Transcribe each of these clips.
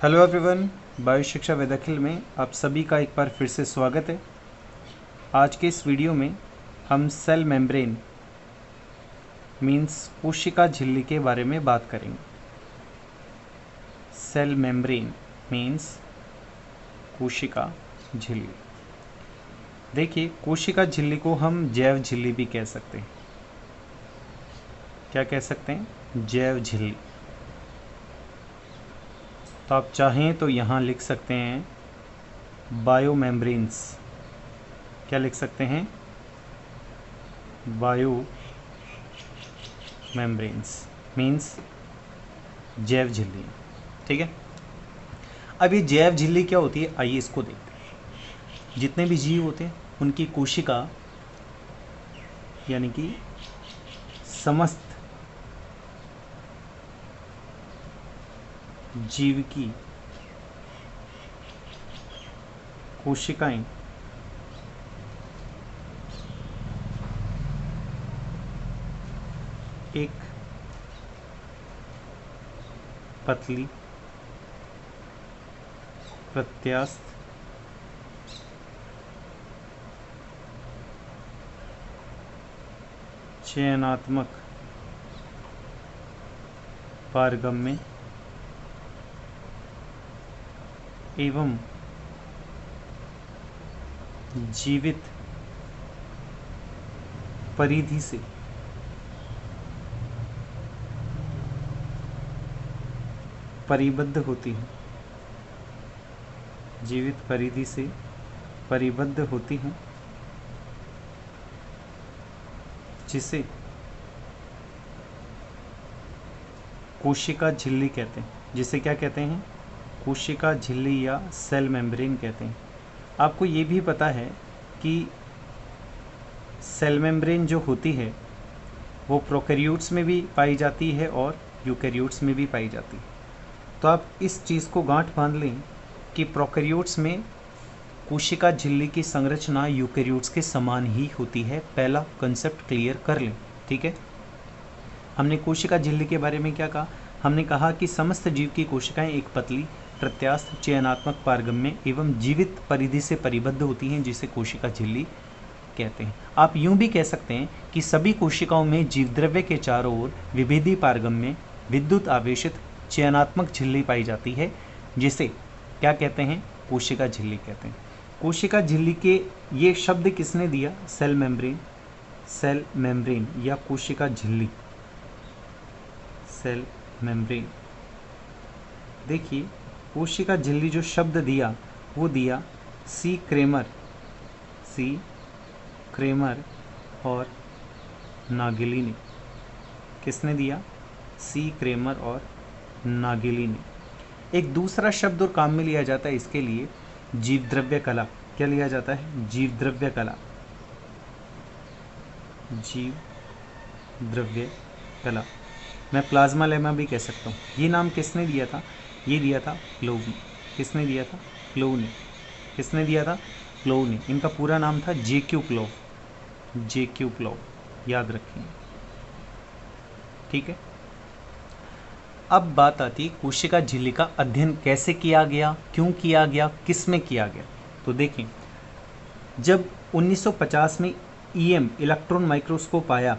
Hello everyone, bio शिक्षा वेदाखिल में आप सभी का एक बार फिर से स्वागत है। आज के इस वीडियो में हम सेल मेम्ब्रेन मीन्स कोशिका झिल्ली के बारे में बात करेंगे। सेल मेम्ब्रेन मीन्स कोशिका झिल्ली। देखिए, कोशिका झिल्ली को हम जैव झिल्ली भी कह सकते हैं। क्या कह सकते हैं? जैव झिल्ली। तो आप चाहें तो यहाँ लिख सकते हैं बायो मेम्ब्रेन्स। क्या लिख सकते हैं? बायो मेम्ब्रेन्स मीन्स जैव झिल्ली। ठीक है। अब ये जैव झिल्ली क्या होती है, आइए इसको देखते हैं। जितने भी जीव होते हैं उनकी कोशिका यानी कि समस्त जीव की कोशिकाएं एक पतली प्रत्यास्थ चयनात्मक पारगम्य एवं जीवित परिधि से परिबद्ध होती है। जीवित परिधि से परिबद्ध होती हैं, जिसे कोशिका झिल्ली कहते हैं। जिसे क्या कहते हैं? कोशिका झिल्ली या सेल मेम्ब्रेन कहते हैं। आपको ये भी पता है कि सेल मेम्ब्रेन जो होती है वो प्रोकैरियोट्स में भी पाई जाती है और यूकैरियोट्स में भी पाई जाती है। तो आप इस चीज़ को गांठ बांध लें कि प्रोकैरियोट्स में कोशिका झिल्ली की संरचना यूकैरियोट्स के समान ही होती है। पहला कंसेप्ट क्लियर कर लें। ठीक है। हमने कोशिका झिल्ली के बारे में क्या कहा? हमने कहा कि समस्त जीव की कोशिकाएं एक पतली प्रत्यास्थ चयनात्मक पारगम्य एवं जीवित परिधि से परिबद्ध होती हैं, जिसे कोशिका झिल्ली कहते हैं। आप यूं भी कह सकते हैं कि सभी कोशिकाओं में जीवद्रव्य के चारों ओर विभेदी पारगम्य विद्युत आवेशित चयनात्मक झिल्ली पाई जाती है, जिसे क्या कहते हैं? कोशिका झिल्ली कहते हैं। कोशिका झिल्ली के ये शब्द किसने दिया? Cell membrane. सेल मेम्ब्रेन या कोशिका झिल्ली, सेल मेम्ब्रेन। देखिए, कोशिका झिल्ली जो शब्द दिया वो दिया सी क्रेमर और नागिली ने। किसने दिया? सी क्रेमर और नागिली ने। एक दूसरा शब्द और काम में लिया जाता है इसके लिए, जीवद्रव्य कला। क्या लिया जाता है? जीवद्रव्य कला। जीवद्रव्य कला। मैं प्लाज्मा लेमा भी कह सकता हूँ। ये नाम किसने दिया था? ये दिया था क्लोव ने। किसने दिया था? क्लोव ने। किसने दिया था? क्लोव ने। इनका पूरा नाम था जेक्यू क्लोव। जेक्यू क्लोव, याद रखेंगे। ठीक है। अब बात आती है कोशिका झिल्ली का अध्ययन कैसे किया गया, क्यों किया गया, किस में किया गया। तो देखें, जब 1950 में ईएम इलेक्ट्रॉन माइक्रोस्कोप आया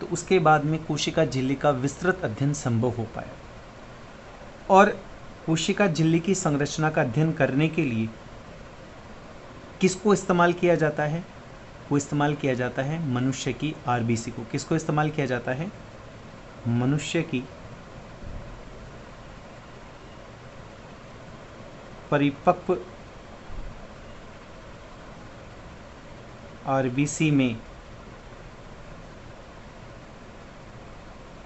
तो उसके बाद में कोशिका झिल्ली का विस्तृत अध्ययन संभव हो पाया। और कोशिका झिल्ली की संरचना का अध्ययन करने के लिए किसको इस्तेमाल किया जाता है? वो इस्तेमाल किया जाता है मनुष्य की आरबीसी को। किसको इस्तेमाल किया जाता है? मनुष्य की परिपक्व आरबीसी में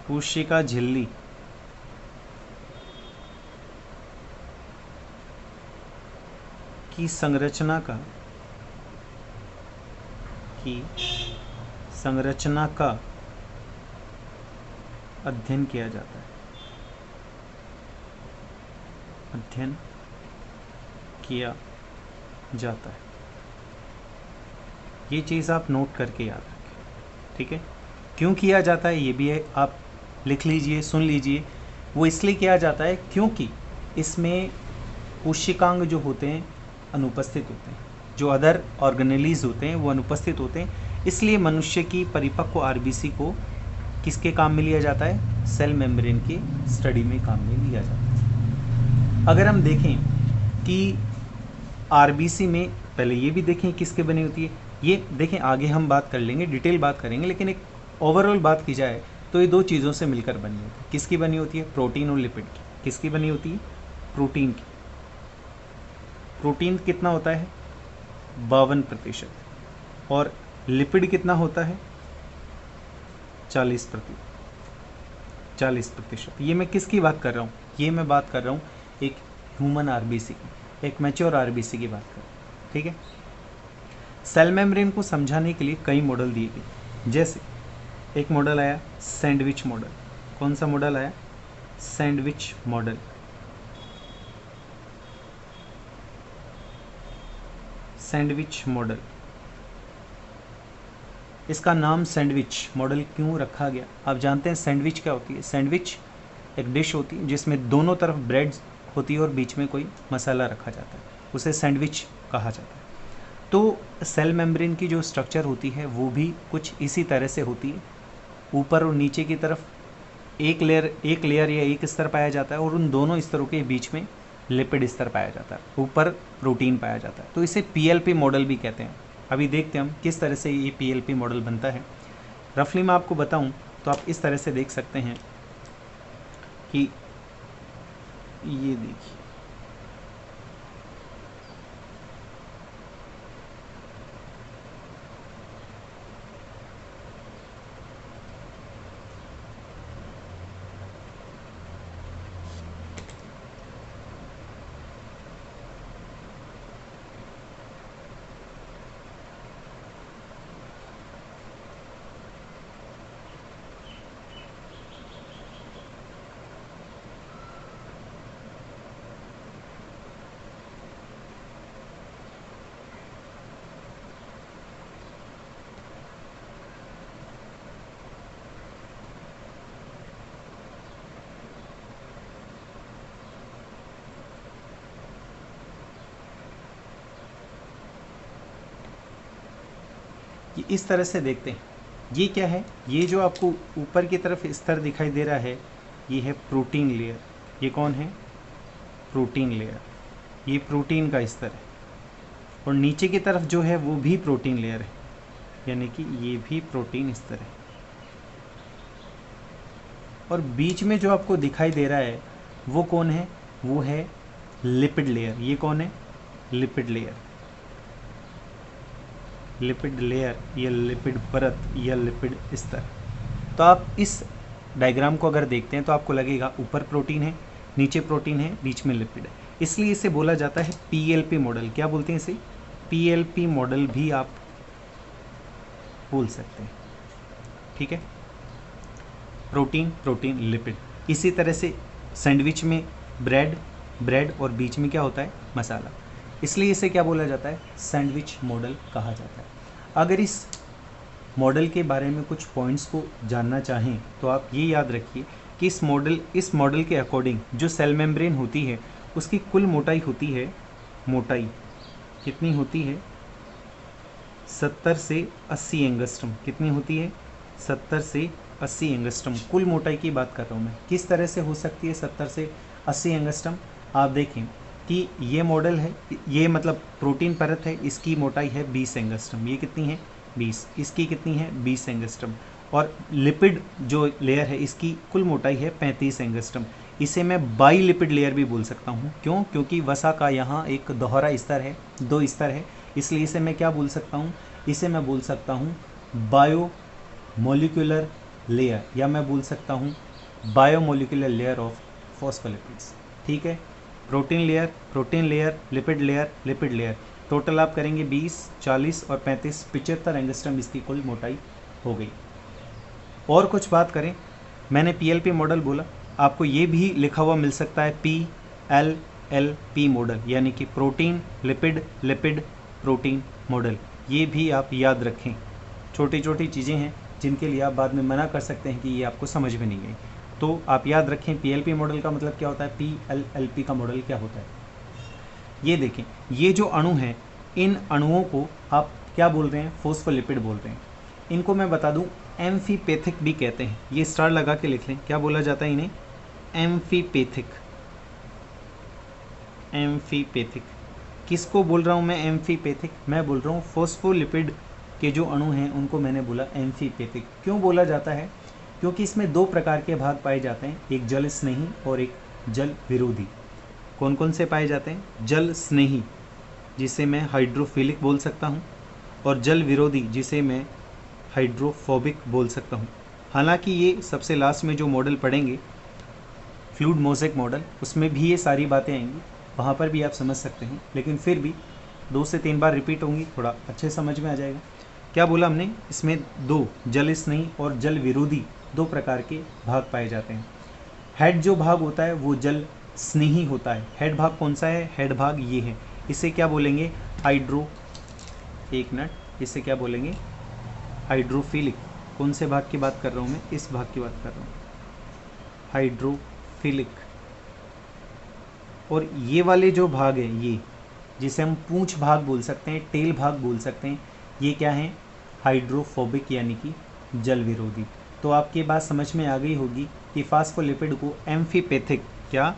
कोशिका झिल्ली की संरचना का अध्ययन किया जाता है। अध्ययन किया जाता है। ये चीज़ आप नोट करके याद रखें। ठीक है। क्यों किया जाता है ये भी है, आप लिख लीजिए, सुन लीजिए। वो इसलिए किया जाता है क्योंकि इसमें कोशिकांग जो होते हैं अनुपस्थित होते हैं, जो अदर ऑर्गेनेलीज होते हैं वो अनुपस्थित होते हैं। इसलिए मनुष्य की परिपक्व आरबीसी को किसके काम में लिया जाता है? सेल मेम्ब्रेन के स्टडी में काम में लिया जाता है। अगर हम देखें कि आरबीसी में, पहले ये भी देखें किसके बनी होती है, ये देखें, आगे हम बात कर लेंगे, डिटेल बात करेंगे, लेकिन एक ओवरऑल बात की जाए तो ये दो चीज़ों से मिलकर बनी होती है। किसकी बनी होती है? प्रोटीन और लिपिड की। किसकी बनी होती है? प्रोटीन की। प्रोटीन कितना होता है? 52%। और लिपिड कितना होता है? 40%। ये मैं किसकी बात कर रहा हूँ? ये मैं बात कर रहा हूँ एक ह्यूमन आरबीसी की, एक मैच्योर आरबीसी की बात कर रहा हूँ। ठीक है। सेल मेम्ब्रेन को समझाने के लिए कई मॉडल दिए गए। जैसे एक मॉडल आया सैंडविच मॉडल। कौन सा मॉडल आया? Sandwich model. Sandwich model. इसका नाम सैंडविच मॉडल क्यों रखा गया? आप जानते हैं सैंडविच क्या होती है? सैंडविच एक डिश होती है जिसमें दोनों तरफ ब्रेड होती है और बीच में कोई मसाला रखा जाता है, उसे सैंडविच कहा जाता है। तो सेल मेम्ब्रेन की जो स्ट्रक्चर होती है वो भी कुछ इसी तरह से होती है। ऊपर और नीचे की तरफ एक लेयर या एक स्तर पाया जाता है और उन दोनों स्तरों के बीच में लिपिड स्तर पाया जाता है, ऊपर प्रोटीन पाया जाता है। तो इसे पीएलपी मॉडल भी कहते हैं। अभी देखते हैं हम किस तरह से ये पीएलपी मॉडल बनता है। रफली मैं आपको बताऊं तो आप इस तरह से देख सकते हैं कि ये देखिए, ये इस तरह से देखते हैं। ये क्या है? ये जो आपको ऊपर की तरफ स्तर दिखाई दे रहा है ये है प्रोटीन लेयर। ये कौन है? Protein layer. ये प्रोटीन का स्तर है। और नीचे की तरफ जो है वो भी प्रोटीन लेयर है, यानी कि ये भी प्रोटीन स्तर है। और बीच में जो आपको दिखाई दे रहा है वो कौन है? वो है लिपिड लेयर। ये कौन है? Lipid layer. लिपिड लेयर या लिपिड परत या लिपिड स्तर। तो आप इस डायग्राम को अगर देखते हैं तो आपको लगेगा ऊपर प्रोटीन है, नीचे प्रोटीन है, बीच में लिपिड है। इसलिए इसे बोला जाता है पीएलपी मॉडल। क्या बोलते हैं इसे? पीएलपी मॉडल भी आप बोल सकते हैं। ठीक है। Protein protein lipid. इसी तरह से सैंडविच में ब्रेड और बीच में क्या होता है? मसाला। इसलिए इसे क्या बोला जाता है? सैंडविच मॉडल कहा जाता है। अगर इस मॉडल के बारे में कुछ पॉइंट्स को जानना चाहें तो आप ये याद रखिए कि इस मॉडल के अकॉर्डिंग जो सेल मेम्ब्रेन होती है उसकी कुल मोटाई होती है, मोटाई कितनी होती है? 70 से 80 एंगस्ट्रम। कितनी होती है? 70 से 80 एंगस्ट्रम। कुल मोटाई की बात कर रहा हूँ मैं। किस तरह से हो सकती है 70 से 80 एंगस्ट्रम? आप देखें कि ये मॉडल है, ये मतलब प्रोटीन परत है, इसकी मोटाई है 20 एंगस्ट्रम। ये कितनी है? 20। इसकी कितनी है? 20 एंगस्ट्रम। और लिपिड जो लेयर है इसकी कुल मोटाई है 35 एंगस्ट्रम। इसे मैं बाई लिपिड लेयर भी बोल सकता हूँ। क्यों? क्योंकि वसा का यहाँ एक दोहरा स्तर है, 2 स्तर है, इसलिए इसे मैं क्या बोल सकता हूँ? इसे मैं बोल सकता हूँ बायो मोलिकुलर लेयर, या मैं बोल सकता हूँ बायोमोलिकुलर लेयर ऑफ फॉस्फोलिपिड्स। ठीक है। Protein layer, lipid layer. Total आप करेंगे 20, 40 और 35, 75 एंगस्ट्रम इसकी कुल मोटाई हो गई। और कुछ बात करें, मैंने पीएलपी मॉडल बोला, आपको ये भी लिखा हुआ मिल सकता है PLLP मॉडल, यानी कि प्रोटीन लिपिड प्रोटीन मॉडल। ये भी आप याद रखें। छोटी छोटी चीज़ें हैं जिनके लिए आप बाद में मना कर सकते हैं कि ये आपको समझ में नहीं आई। तो आप याद रखें पीएलपी मॉडल का मतलब क्या होता है, पीएलएलपी का मॉडल क्या होता है। ये देखें, ये जो अणु हैं, इन अणुओं को आप क्या बोल रहे हैं, फोस्फोलिपिड बोल रहे हैं। इनको मैं बता दूं एम्फीपैथिक भी कहते हैं, ये स्टार लगा के लिख लें, क्या बोला जाता है इन्हें, एम्फीपैथिक। एम्फीपैथिक किसको बोल रहा हूँ मैं, एम्फीपैथिक, मैं बोल रहा हूँ फोस्फोलिपिड के जो अणु हैं उनको मैंने बोला एम्फीपैथिक। क्यों बोला जाता है, क्योंकि इसमें दो प्रकार के भाग पाए जाते हैं, एक जल स्नेही और एक जल विरोधी। कौन कौन से पाए जाते हैं, जल स्नेही जिसे मैं हाइड्रोफिलिक बोल सकता हूँ, और जल विरोधी जिसे मैं हाइड्रोफोबिक बोल सकता हूँ। हालांकि ये सबसे लास्ट में जो मॉडल पढ़ेंगे फ्लूइड मोज़ेक मॉडल, उसमें भी ये सारी बातें आएंगी, वहाँ पर भी आप समझ सकते हैं, लेकिन फिर भी 2 से 3 बार रिपीट होंगी, थोड़ा अच्छे समझ में आ जाएगा। क्या बोला हमने, इसमें दो जल स्नेही और जल विरोधी दो प्रकार के भाग पाए जाते हैं। हेड जो भाग होता है वो जल स्नेही होता है। हेड भाग कौन सा है, हेड भाग ये है, इसे क्या बोलेंगे, एक मिनट, इसे क्या बोलेंगे, हाइड्रोफिलिक। कौन से भाग की बात कर रहा हूँ मैं, इस भाग की बात कर रहा हूँ, हाइड्रोफिलिक। और ये वाले जो भाग है, ये जिसे हम पूंछ भाग बोल सकते हैं, टेल भाग बोल सकते हैं, ये क्या है, हाइड्रोफोबिक यानी कि जल विरोधी। तो आपकी बात समझ में आ गई होगी कि फास्फोलिपिड को एम्फीपैथिक, क्या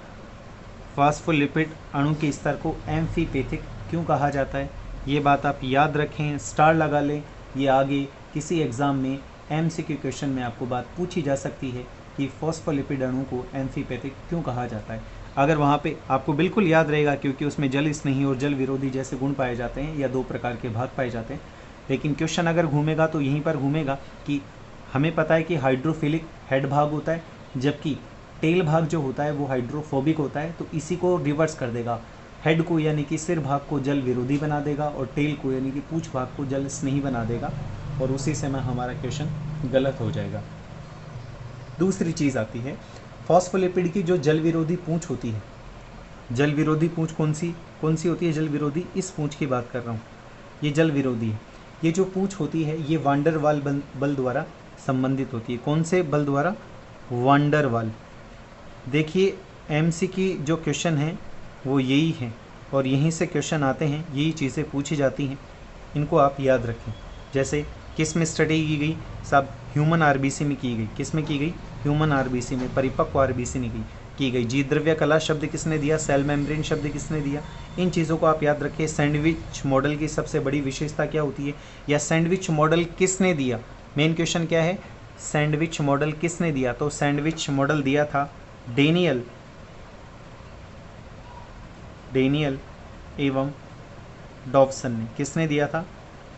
फास्फोलिपिड अणु के स्तर को एम्फीपैथिक क्यों कहा जाता है, ये बात आप याद रखें, स्टार लगा लें। ये आगे किसी एग्ज़ाम में एमसीक्यू क्वेश्चन में आपको बात पूछी जा सकती है कि फॉस्फोलिपिड अणु को एम्फीपैथिक क्यों कहा जाता है। अगर वहाँ पे आपको बिल्कुल याद रहेगा, क्योंकि उसमें जल स्नेही और जल विरोधी जैसे गुण पाए जाते हैं या दो प्रकार के भाग पाए जाते हैं। लेकिन क्वेश्चन अगर घूमेगा तो यहीं पर घूमेगा कि हमें पता है कि हाइड्रोफिलिक हेड भाग होता है, जबकि टेल भाग जो होता है वो हाइड्रोफोबिक होता है। तो इसी को रिवर्स कर देगा, हेड को यानी कि सिर भाग को जल विरोधी बना देगा और टेल को यानी कि पूंछ भाग को जल स्नेही बना देगा, और उसी से में हमारा क्वेश्चन गलत हो जाएगा। दूसरी चीज़ आती है फॉस्फोलिपिड की जो जल विरोधी पूंछ होती है। जल विरोधी पूंछ कौन सी होती है, जल विरोधी इस पूंछ की बात कर रहा हूँ, ये जल विरोधी है। ये जो पूंछ होती है ये वांडरवाल बल द्वारा संबंधित होती है। कौन से बल द्वारा, वांडरवाल। देखिए एमसी की जो क्वेश्चन है वो यही है, और यहीं से क्वेश्चन आते हैं, यही चीज़ें पूछी जाती हैं, इनको आप याद रखें। जैसे किस में स्टडी की गई, सब ह्यूमन आरबीसी में की गई। किस में की गई, ह्यूमन आरबीसी में, परिपक्व आरबीसी में की गई। जीव द्रव्य कला शब्द किसने दिया, सेल मेम्ब्रेन शब्द किसने दिया, इन चीज़ों को आप याद रखें। सैंडविच मॉडल की सबसे बड़ी विशेषता क्या होती है, या सैंडविच मॉडल किसने दिया, मेन क्वेश्चन क्या है, सैंडविच मॉडल किसने दिया। तो सैंडविच मॉडल दिया था डेनियल एवं डॉवसन ने। किसने दिया था,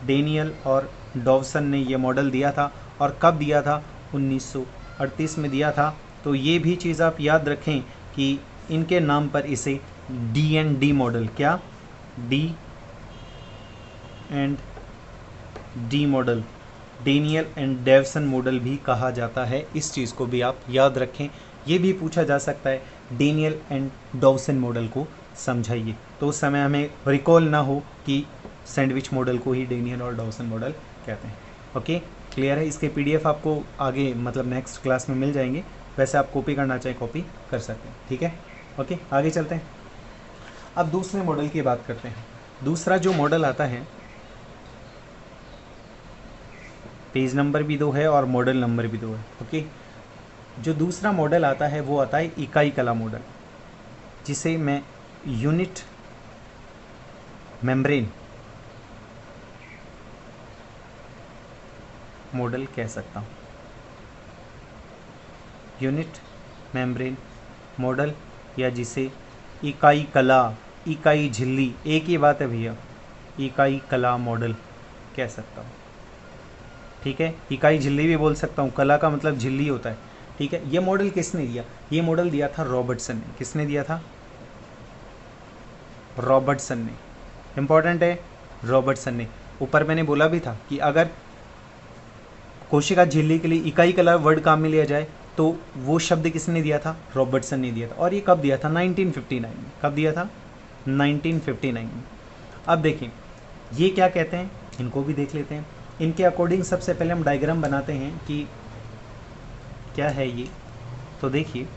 डेनियल और डॉवसन ने ये मॉडल दिया था। और कब दिया था, 1938 में दिया था। तो ये भी चीज़ आप याद रखें कि इनके नाम पर इसे D&D मॉडल, क्या D&D model, Daniel and Dawson model भी कहा जाता है। इस चीज़ को भी आप याद रखें, ये भी पूछा जा सकता है, डेनियल एंड डॉवसन मॉडल को समझाइए। तो उस समय हमें रिकॉल ना हो कि सैंडविच मॉडल को ही डेनियल और डॉवसन मॉडल कहते हैं। ओके, क्लियर है। इसके PDF आपको आगे मतलब नेक्स्ट क्लास में मिल जाएंगे। वैसे आप कॉपी करना चाहें कॉपी कर सकते हैं, ठीक है। ओके, आगे चलते हैं। अब दूसरे मॉडल की बात करते हैं। दूसरा जो मॉडल आता है, पेज नंबर भी 2 है और मॉडल नंबर भी 2 है। ओके, जो दूसरा मॉडल आता है वो आता है इकाई कला मॉडल, जिसे मैं यूनिट मेम्ब्रेन मॉडल कह सकता हूँ। यूनिट मेम्ब्रेन मॉडल, या जिसे इकाई कला, इकाई झिल्ली, एक ही बात है भैया, इकाई कला मॉडल कह सकता हूँ, ठीक है। इकाई झिल्ली भी बोल सकता हूँ, कला का मतलब झिल्ली होता है, ठीक है। ये मॉडल किसने दिया, ये मॉडल दिया था रॉबर्टसन ने। किसने दिया था, रॉबर्टसन ने। इंपॉर्टेंट है, रॉबर्टसन ने। ऊपर मैंने बोला भी था कि अगर कोशिका झिल्ली के लिए इकाई कला वर्ड काम में लिया जाए तो वो शब्द किसने दिया था, रॉबर्टसन ने दिया था। और ये कब दिया था, 1959 में। कब दिया था, 1959 में। अब देखें ये क्या कहते हैं, इनको भी देख लेते हैं। इनके अकॉर्डिंग सबसे पहले हम डायग्राम बनाते हैं कि क्या है ये, तो देखिए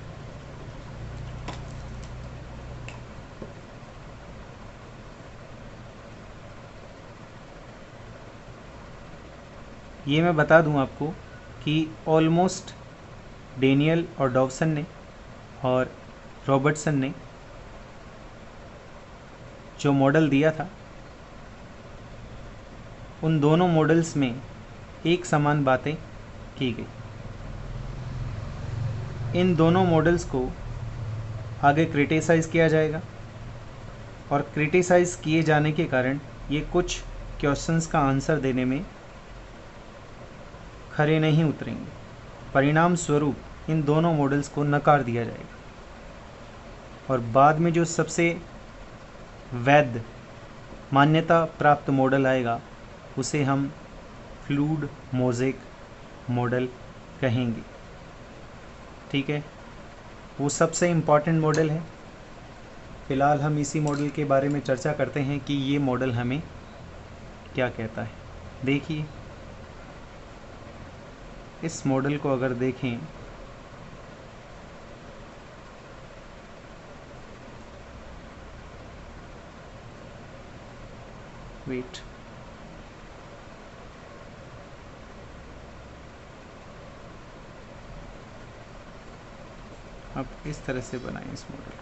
ये मैं बता दूं आपको कि ऑलमोस्ट डेनियल और डॉवसन ने और रॉबर्टसन ने जो मॉडल दिया था, उन दोनों मॉडल्स में एक समान बातें की गई। इन दोनों मॉडल्स को आगे क्रिटिसाइज़ किया जाएगा और क्रिटिसाइज़ किए जाने के कारण ये कुछ क्वेश्चंस का आंसर देने में खरे नहीं उतरेंगे। परिणाम स्वरूप इन दोनों मॉडल्स को नकार दिया जाएगा और बाद में जो सबसे वैध मान्यता प्राप्त मॉडल आएगा उसे हम फ्लूइड मोज़ेक मॉडल कहेंगे। ठीक है, वो सबसे इम्पॉर्टेंट मॉडल है। फ़िलहाल हम इसी मॉडल के बारे में चर्चा करते हैं कि ये मॉडल हमें क्या कहता है। देखिए इस मॉडल को अगर देखें वेट अब इस तरह से बनाएं इस मॉडल।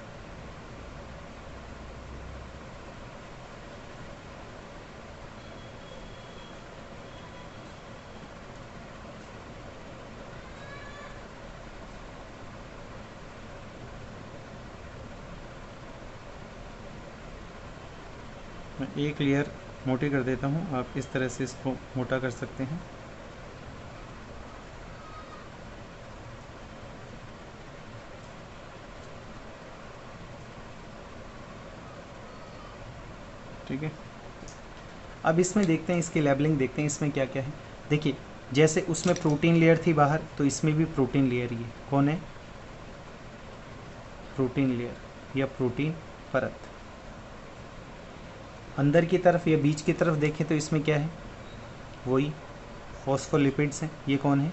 मैं एक लेयर मोटी कर देता हूँ, आप इस तरह से इसको मोटा कर सकते हैं। ठीक है, अब इसमें देखते हैं, इसकी लेबलिंग देखते हैं इसमें क्या क्या है। देखिए जैसे उसमें प्रोटीन लेयर थी बाहर, तो इसमें भी प्रोटीन लेयर ही है। कौन है? प्रोटीन लेयर या प्रोटीन परत। अंदर की तरफ या बीच की तरफ देखें तो इसमें क्या है? वही फॉस्फोलिपिड्स हैं। ये कौन है?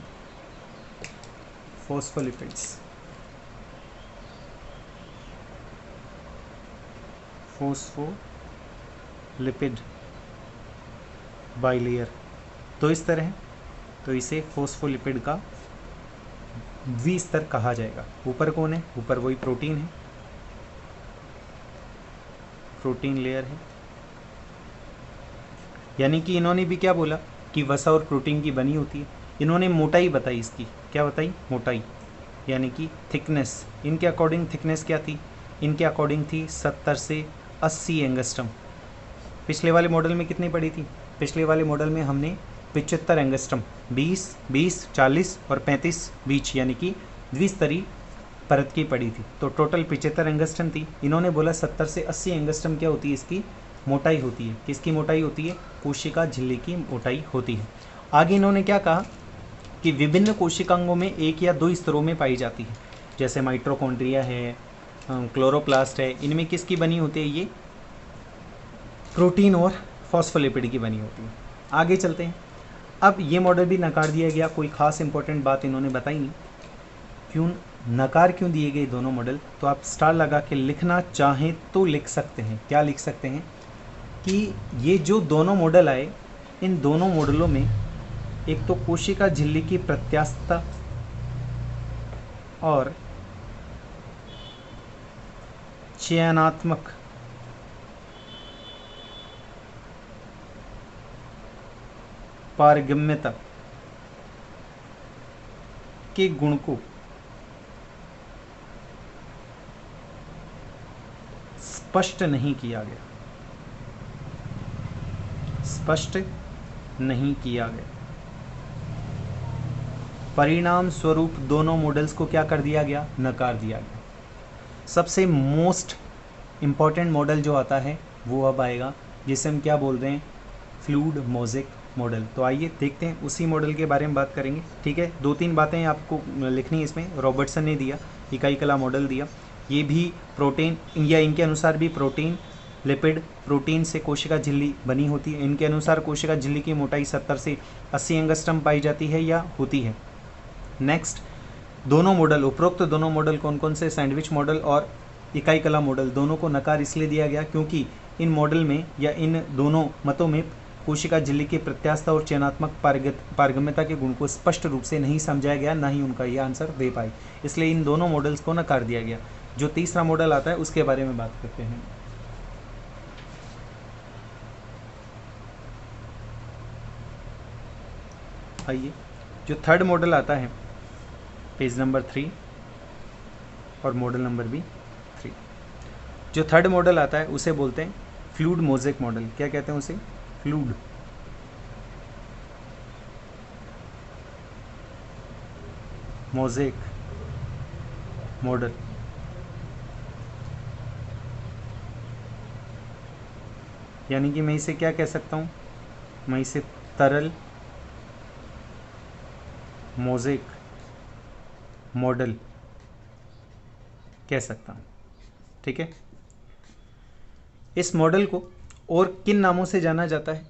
फॉस्फोलिपिड्स। Phospholipid bilayer. तो इस तरह है, तो इसे फॉस्फोलिपिड का द्विस्तर कहा जाएगा। ऊपर कौन है? ऊपर वही प्रोटीन है, प्रोटीन लेयर है। यानी कि इन्होंने भी क्या बोला कि वसा और प्रोटीन की बनी होती है। इन्होंने मोटाई बताई इसकी, क्या बताई? मोटाई, यानी कि थिकनेस। इनके अकॉर्डिंग थिकनेस क्या थी? इनके अकॉर्डिंग थी 70 से 80 एंगस्ट्रम। पिछले वाले मॉडल में कितनी पड़ी थी? पिछले वाले मॉडल में हमने 75 एंगस्ट्रम, 20, 20, 40 और 35 बीच, यानी कि द्विस्तरीय परत की पड़ी थी। तो टोटल 75 एंगस्ट्रम थी। इन्होंने बोला 70 से 80 एंगस्ट्रम क्या होती है? इसकी मोटाई होती है। किसकी मोटाई होती है? कोशिका झिल्ली की मोटाई होती है। आगे इन्होंने क्या कहा कि विभिन्न कोशिकांगों में एक या दो स्तरों में पाई जाती है, जैसे माइटोकॉन्ड्रिया है, क्लोरोप्लास्ट है। इनमें किसकी बनी होती है? ये प्रोटीन और फॉस्फोलिपिड की बनी होती है। आगे चलते हैं। अब ये मॉडल भी नकार दिया गया, कोई खास इंपॉर्टेंट बात इन्होंने बताई नहीं। क्यों नकार क्यों दिए गए दोनों मॉडल? तो आप स्टार लगा के लिखना चाहें तो लिख सकते हैं। क्या लिख सकते हैं? कि ये जो दोनों मॉडल आए, इन दोनों मॉडलों में एक तो कोशिका झिल्ली की प्रत्यास्थता और चयनात्मक पारगम्यता के गुण को स्पष्ट नहीं किया गया, स्पष्ट नहीं किया गया। परिणाम स्वरूप दोनों मॉडल्स को क्या कर दिया गया? नकार दिया गया। सबसे मोस्ट इम्पॉर्टेंट मॉडल जो आता है वो अब आएगा, जिसे हम क्या बोल रहे हैं? Fluid mosaic model. तो आइए देखते हैं, उसी मॉडल के बारे में बात करेंगे। ठीक है, 2-3 बातें आपको लिखनी है इसमें। रॉबर्टसन ने दिया, इकाई कला मॉडल दिया। ये भी प्रोटीन, या इनके अनुसार भी प्रोटीन, लिपिड, प्रोटीन से कोशिका झिल्ली बनी होती है। इनके अनुसार कोशिका झिल्ली की मोटाई 70 से 80 एंगस्ट्रम पाई जाती है या होती है। नेक्स्ट, दोनों मॉडल, उपरोक्त दोनों मॉडल कौन कौन से, सैंडविच मॉडल और इकाई कला मॉडल, दोनों को नकार इसलिए दिया गया क्योंकि इन मॉडल में या इन दोनों मतों में कोशिका झिल्ली की प्रत्यास्थता और चयनात्मक पारगम्यता के गुण को स्पष्ट रूप से नहीं समझाया गया, ना ही उनका ये आंसर दे पाए, इसलिए इन दोनों मॉडल्स को नकार दिया गया। जो तीसरा मॉडल आता है उसके बारे में बात करते हैं। आइए, जो थर्ड मॉडल आता है पेज नंबर 3 और मॉडल नंबर भी 3। जो थर्ड मॉडल आता है उसे बोलते हैं फ्लूइड मोज़ेक मॉडल। क्या कहते हैं उसे? Fluid mosaic model. यानी कि मैं इसे क्या कह सकता हूँ? मैं इसे तरल मोज़ेक मॉडल कह सकता हूँ। ठीक है, इस मॉडल को और किन नामों से जाना जाता है?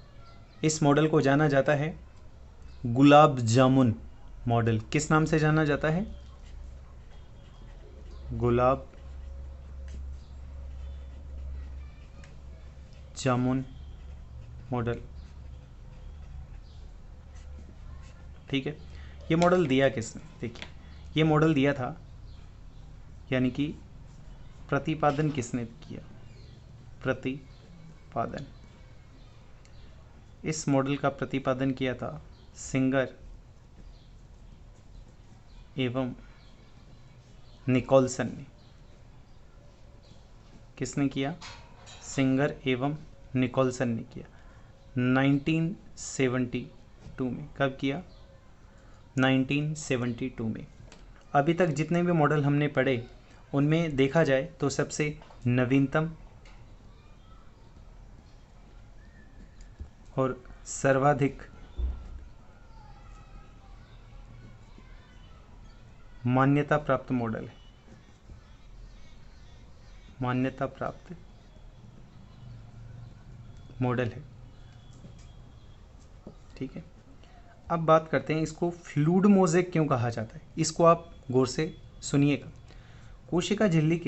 इस मॉडल को जाना जाता है गुलाब जामुन मॉडल। किस नाम से जाना जाता है? गुलाब जामुन मॉडल। ठीक है, ये मॉडल दिया किसने? देखिए, ये मॉडल दिया था, यानी कि प्रतिपादन किसने किया? प्रतिपादन, इस मॉडल का प्रतिपादन किया था सिंगर एवं निकोलसन ने। किसने किया? सिंगर एवं निकोलसन ने किया 1972 में। कब किया? 1972 में। अभी तक जितने भी मॉडल हमने पढ़े उनमें देखा जाए तो सबसे नवीनतम और सर्वाधिक मान्यता प्राप्त मॉडल है, मान्यता प्राप्त मॉडल है। ठीक है, अब बात करते हैं इसको फ्लूइड मोज़ेक क्यों कहा जाता है। इसको आप गौर से सुनिएगा। कोशिका झिल्ली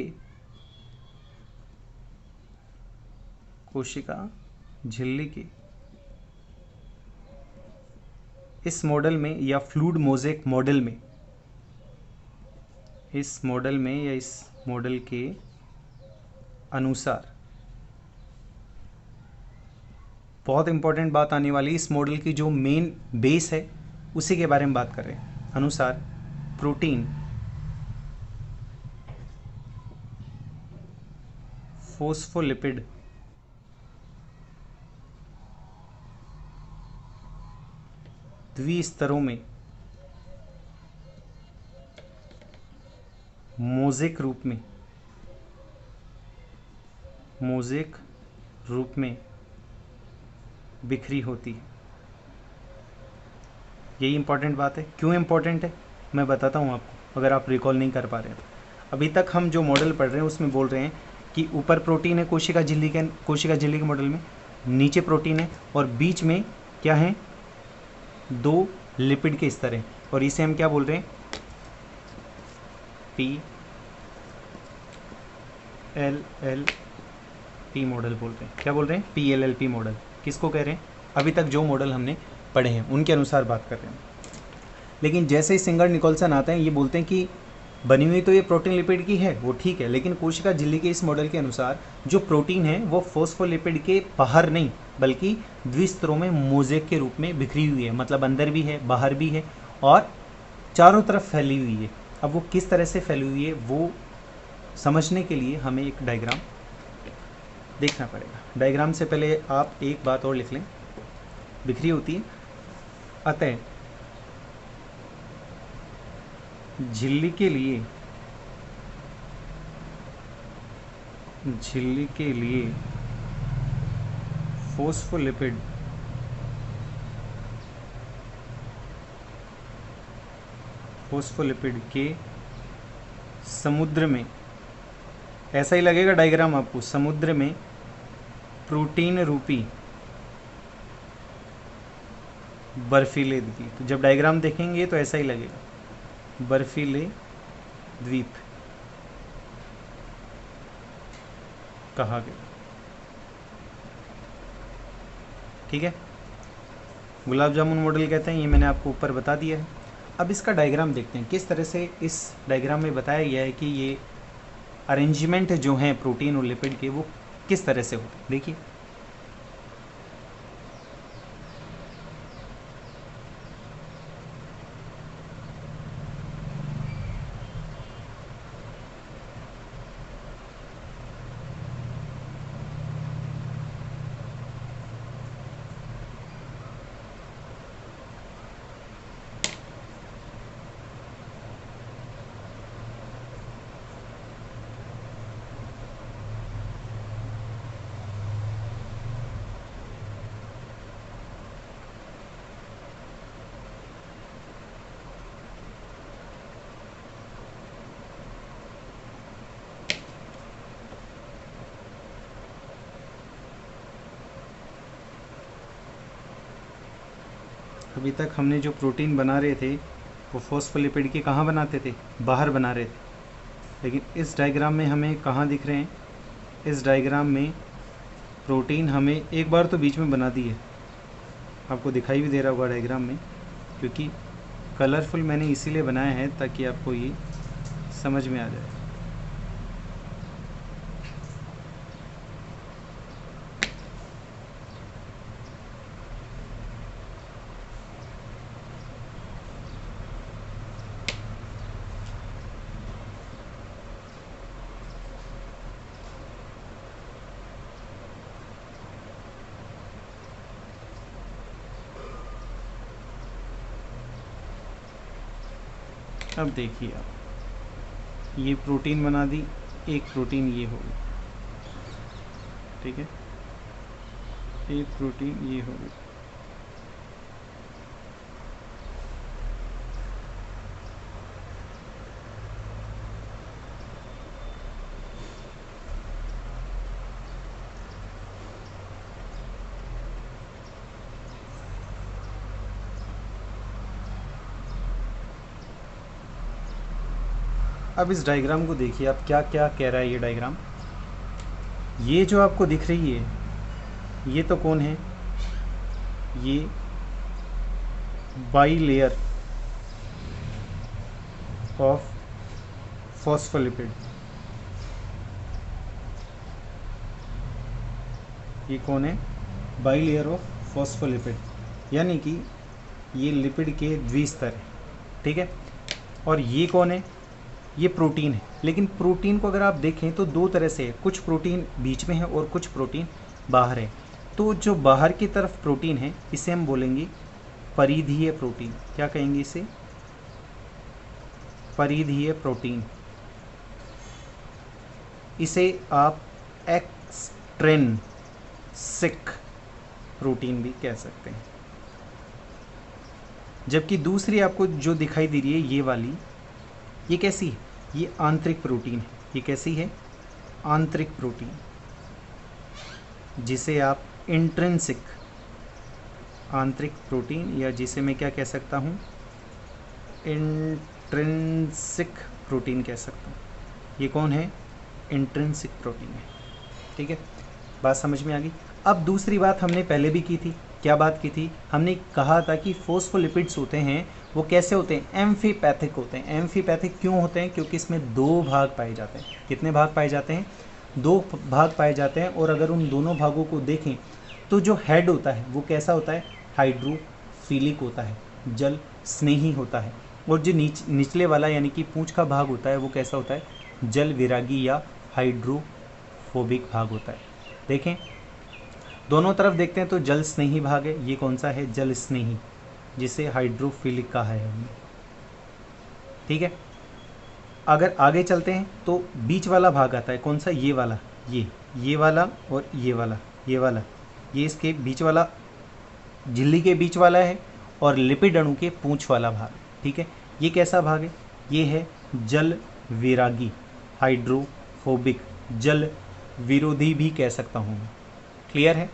के इस मॉडल में या फ्लूइड मोज़ेक मॉडल में, इस मॉडल में या इस मॉडल के अनुसार बहुत इंपॉर्टेंट बात आने वाली, इस मॉडल की जो मेन बेस है उसी के बारे में बात कर रहे हैं। अनुसार प्रोटीन फोस्फोलिपिड द्विस्तरों में मोज़ेक रूप में बिखरी होती है। यही इंपॉर्टेंट बात है। क्यों इंपॉर्टेंट है मैं बताता हूँ आपको, अगर आप रिकॉल नहीं कर पा रहे हैं। अभी तक हम जो मॉडल पढ़ रहे हैं उसमें बोल रहे हैं कि ऊपर प्रोटीन है कोशिका झिल्ली के मॉडल में, नीचे प्रोटीन है और बीच में क्या है? 2 लिपिड के स्तर हैं, और इसे हम क्या बोल रहे हैं? PLLP मॉडल बोल रहे हैं। क्या बोल रहे हैं? PLLP model. किसको कह रहे हैं? अभी तक जो मॉडल हमने पढ़े हैं उनके अनुसार बात कर रहे हैं। लेकिन जैसे ही सिंगर निकोलसन आते हैं, ये बोलते हैं कि बनी हुई तो ये प्रोटीन लिपिड की है, वो ठीक है, लेकिन कोशिका झिल्ली के इस मॉडल के अनुसार जो प्रोटीन है वो फोस्फोलिपिड के बाहर नहीं बल्कि द्विस्तरों में मोज़ेक के रूप में बिखरी हुई है। मतलब अंदर भी है, बाहर भी है और चारों तरफ फैली हुई है। अब वो किस तरह से फैली हुई है वो समझने के लिए हमें एक डायग्राम देखना पड़ेगा। डायग्राम से पहले आप एक बात और लिख लें, बिखरी होती है। अतः झिल्ली के लिए फोस्फोलिपिड के समुद्र में, ऐसा ही लगेगा डायग्राम आपको, समुद्र में प्रोटीन रूपी बर्फीले द्वीप। तो जब डायग्राम देखेंगे तो ऐसा ही लगेगा। बर्फीले द्वीप कहा गया। ठीक है, गुलाब जामुन मॉडल कहते हैं, ये मैंने आपको ऊपर बता दिया है। अब इसका डायग्राम देखते हैं, किस तरह से इस डायग्राम में बताया गया है कि ये अरेंजमेंट जो हैं प्रोटीन और लिपिड के वो किस तरह से होते हैं। देखिए, अभी तक हमने जो प्रोटीन बना रहे थे वो फॉस्फोलिपिड के कहाँ बनाते थे, बाहर बना रहे थे, लेकिन इस डायग्राम में हमें कहाँ दिख रहे हैं। इस डायग्राम में प्रोटीन हमें एक बार तो बीच में बना दी है, आपको दिखाई भी दे रहा होगा डायग्राम में, क्योंकि कलरफुल मैंने इसीलिए बनाया है ताकि आपको ये समझ में आ जाए। अब देखिए आप, ये प्रोटीन बना दी, एक प्रोटीन ये हो गई, ठीक है, एक प्रोटीन ये हो गई। अब इस डायग्राम को देखिए आप, क्या क्या कह रहा है ये डायग्राम। ये जो आपको दिख रही है ये तो कौन है, ये बाई लेयर ऑफ फॉस्फोलिपिड, ये कौन है, बाई लेयर ऑफ फॉस्फोलिपिड, यानी कि ये लिपिड के द्विस्तर है। ठीक है, और ये कौन है, ये प्रोटीन है। लेकिन प्रोटीन को अगर आप देखें तो दो तरह से है, कुछ प्रोटीन बीच में है और कुछ प्रोटीन बाहर है। तो जो बाहर की तरफ प्रोटीन है इसे हम बोलेंगे परिधीय प्रोटीन। क्या कहेंगे इसे, परिधीय प्रोटीन। इसे आप एक्सट्रिंसिक प्रोटीन भी कह सकते हैं। जबकि दूसरी आपको जो दिखाई दे रही है ये वाली, ये कैसी है, ये आंतरिक प्रोटीन है। ये कैसी है, आंतरिक प्रोटीन, जिसे आप इंट्रिंसिक, आंतरिक प्रोटीन, या जिसे मैं क्या कह सकता हूँ, इंट्रिंसिक प्रोटीन कह सकता हूँ। ये कौन है, इंट्रिंसिक प्रोटीन है। ठीक है, बात समझ में आ गई। अब दूसरी बात हमने पहले भी की थी, क्या बात की थी, हमने कहा था कि फोस्फोलिपिड्स होते हैं वो कैसे होते हैं, एम्फीपैथिक होते हैं। एम्फीपैथिक क्यों होते हैं, क्योंकि इसमें दो भाग पाए जाते हैं। कितने भाग पाए जाते हैं, दो भाग पाए जाते हैं। और अगर उन दोनों भागों को देखें तो जो हेड होता है वो कैसा होता है, हाइड्रोफिलिक होता है, जल स्नेही होता है। और जो निचले वाला यानी कि पूंछ का भाग होता है वो कैसा होता है, जल विरागी या हाइड्रोफोबिक भाग होता है। देखें दोनों तरफ देखते हैं तो जल स्नेही भाग है, ये कौन सा है, जल स्नेही, जिसे हाइड्रोफिलिक कहा है हमने। ठीक है, अगर आगे चलते हैं तो बीच वाला भाग आता है, कौन सा, ये वाला, ये वाला और ये वाला, ये इसके बीच वाला, झिल्ली के बीच वाला है, और लिपिड अणु के पूंछ वाला भाग। ठीक है, ये कैसा भाग है, ये है जल विरागी, हाइड्रोफोबिक, जल विरोधी भी कह सकता हूँ मैं। क्लियर है,